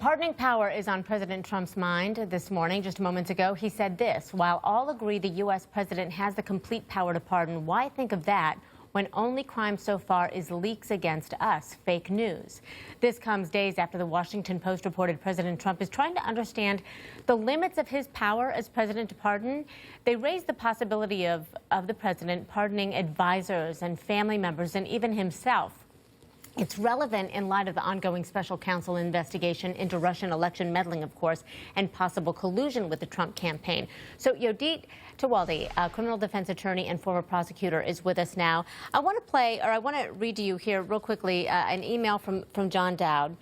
Pardoning power is on President Trump's mind this morning. Just moments ago, he said this: while all agree the U.S. president has the complete power to pardon, why think of that when only crime so far is leaks against us, fake news? This comes days after the Washington Post reported President Trump is trying to understand the limits of his power as president to pardon. They raised the possibility of the president pardoning advisors and family members and even himself. It's relevant in light of the ongoing special counsel investigation into Russian election meddling, of course, and possible collusion with the Trump campaign. So Yodit Tewolde, a criminal defense attorney and former prosecutor, is with us now. I want to read to you here real quickly an email from John Dowd,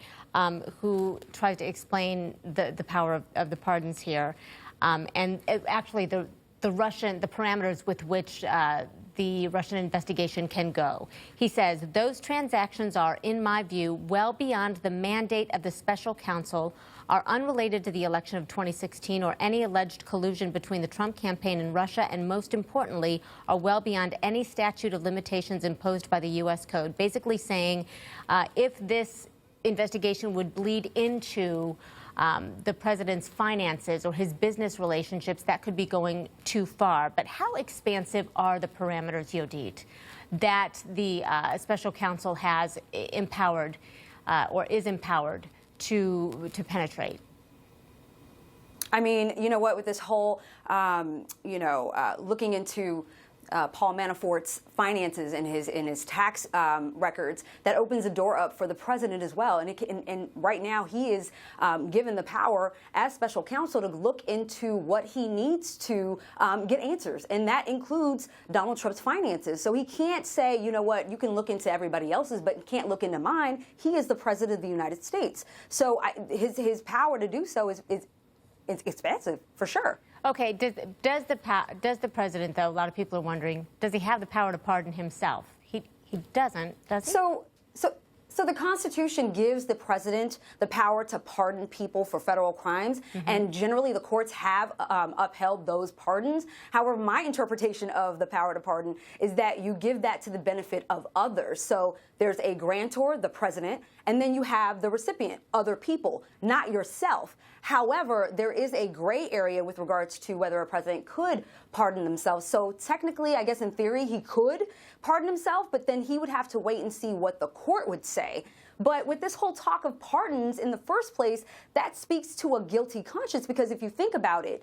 who tries to explain the power of the pardons here, and actually the parameters with which the Russian investigation can go. He says, those transactions are, in my view, well beyond the mandate of the special counsel, are unrelated to the election of 2016 or any alleged collusion between the Trump campaign and Russia, and most importantly, are well beyond any statute of limitations imposed by the U.S. Code. Basically saying if this investigation would bleed into the president's finances or his business relationships, that could be going too far. But how expansive are the parameters, Yodit, that the special counsel has empowered or is empowered to penetrate? I mean, you know what, with this whole, looking into Paul Manafort's finances and his tax records, that opens the door up for the president as well. And right now he is given the power as special counsel to look into what he needs to get answers. And that includes Donald Trump's finances. So he can't say, you know what, you can look into everybody else's, but you can't look into mine. He is the president of the United States. So his power to do so is expansive, for sure. Okay, does the president, though, a lot of people are wondering, does he have the power to pardon himself? He doesn't, does he? So the Constitution gives the president the power to pardon people for federal crimes, and generally the courts have upheld those pardons. However, my interpretation of the power to pardon is that you give that to the benefit of others. So there's a grantor, the president, and then you have the recipient, other people, not yourself. However, there is a gray area with regards to whether a president could pardon themselves. So technically, I guess in theory, he could pardon himself, but then he would have to wait and see what the court would say. But with this whole talk of pardons in the first place, that speaks to a guilty conscience, because if you think about it,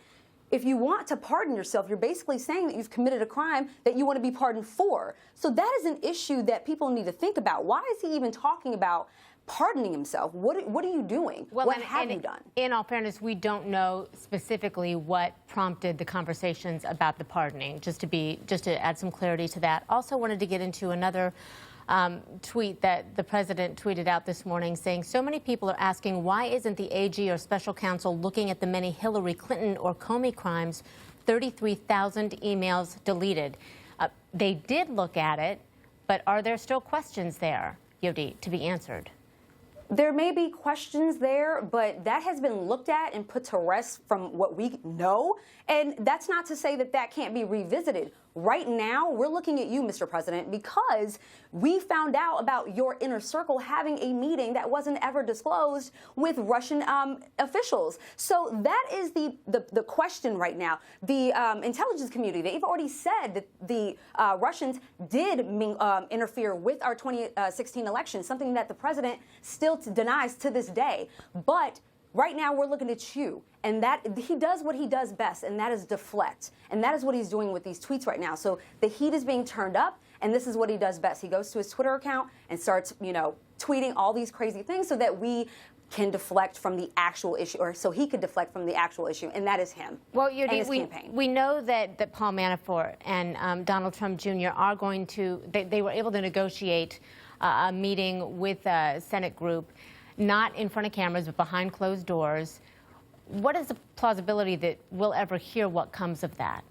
if you want to pardon yourself, you're basically saying that you've committed a crime that you want to be pardoned for. So that is an issue that people need to think about. Why is he even talking about pardoning himself? What are you doing? Well, what have you done? In all fairness, we don't know specifically what prompted the conversations about the pardoning, just to add some clarity to that. Also wanted to get into another tweet that the president tweeted out this morning, saying so many people are asking, why isn't the AG or special counsel looking at the many Hillary Clinton or Comey crimes? 33,000 emails deleted. They did look at it, but are there still questions there, Yodit, to be answered? There may be questions there, but that has been looked at and put to rest from what we know. And that's not to say that that can't be revisited. Right now, we're looking at you, Mr. President, because we found out about your inner circle having a meeting that wasn't ever disclosed with Russian officials. So that is the question right now. The intelligence community, they've already said that the Russians did interfere with our 2016 election, something that the president still denies to this day. But right now, we're looking at you, and that he does what he does best, and that is deflect. And that is what he's doing with these tweets right now. So the heat is being turned up, and this is what he does best. He goes to his Twitter account and starts, tweeting all these crazy things so that we can deflect from the actual issue, or so he could deflect from the actual issue, and that is him. Well, and his campaign. We know that Paul Manafort and Donald Trump Jr. are going to, they were able to negotiate a meeting with a Senate group, not in front of cameras, but behind closed doors. What is the plausibility that we'll ever hear what comes of that?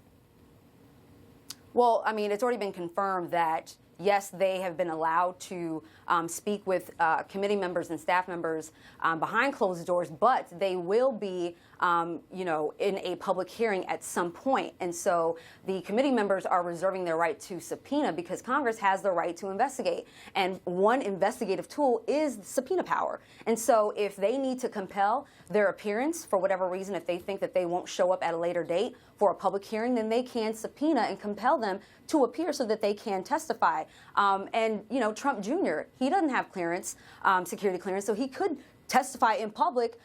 Well, I mean, it's already been confirmed that Yes, they have been allowed to speak with committee members and staff members behind closed doors, but they will be, in a public hearing at some point. And so the committee members are reserving their right to subpoena because Congress has the right to investigate. And one investigative tool is subpoena power. And so if they need to compel their appearance for whatever reason, if they think that they won't show up at a later date for a public hearing, then they can subpoena and compel them to appear so that they can testify. Trump Jr., he doesn't have clearance, security clearance, so he could testify in public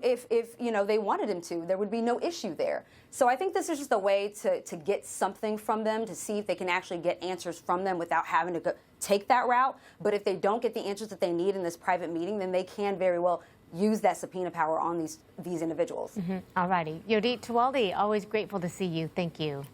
if they wanted him to. There would be no issue there. So I think this is just a way to get something from them, to see if they can actually get answers from them without having to take that route. But if they don't get the answers that they need in this private meeting, then they can very well use that subpoena power on these individuals. All righty. Yodit Tewolde, always grateful to see you. Thank you.